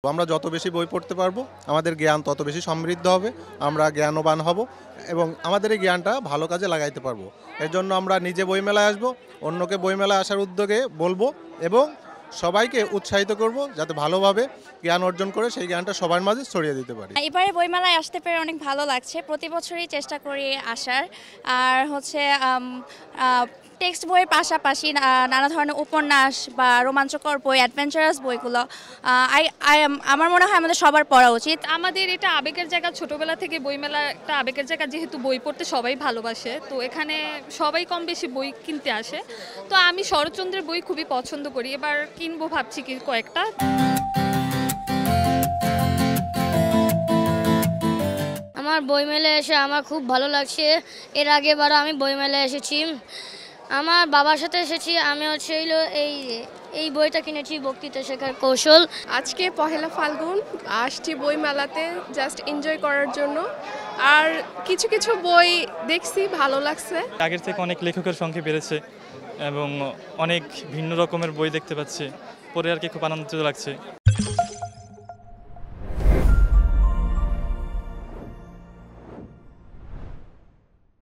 আমরা যত বেশি বই পড়তে পারবো আমাদের জ্ঞান তত বেশি সমৃদ্ধ হবে, আমরা জ্ঞানবান হব এবং আমাদের এই জ্ঞানটা ভালো কাজে লাগাইতে পারবো। এর জন্য আমরা নিজে বইমেলায় আসবো, অন্যকে বইমেলায় আসার উদ্যোগে বলবো এবং সবাইকে উৎসাহিত করব যাতে ভালোভাবে জ্ঞান অর্জন করে সেই জ্ঞানটা সবার মাঝে ছড়িয়ে দিতে পারি। এবারে বইমেলায় আসতে পেরে অনেক ভালো লাগছে। প্রতি বছরই চেষ্টা করি আসার। আর হচ্ছে টেক্সট বইয়ের পাশাপাশি নানা ধরনের উপন্যাস বা রোমাঞ্চকর বই, অ্যাডভেঞ্চারাস বইগুলো আমার মনে হয় আমাদের সবার পড়া উচিত। আমাদের এটা আবেগের জায়গা, ছোটবেলা থেকে বইমেলা একটা আবেগের জায়গা, যেহেতু বই পড়তে সবাই ভালোবাসে, তো এখানে সবাই কম বেশি বই কিনতে আসে। তো আমি শরৎচন্দ্রের বই খুবই পছন্দ করি, এবার কিনবো ভাবছি কি কয়েকটা। আমার বইমেলায় এসে আমার খুব ভালো লাগছে। এর আগেবারও আমি বইমেলায় এসেছি, আমার বাবার সাথে এসেছি। আমি হচ্ছে এই বইটা কিনেছি, বক্তৃতা শেখার কৌশল। আজকে পহেলা ফাল্গুন, আসছি বইমেলাতে জাস্ট এনজয় করার জন্য। আর কিছু কিছু বই দেখছি, ভালো লাগছে। আগের থেকে অনেক লেখকের সংখ্যা বেড়েছে এবং অনেক ভিন্ন রকমের বই দেখতে পাচ্ছি, পড়ে আর কি খুব আনন্দিত লাগছে।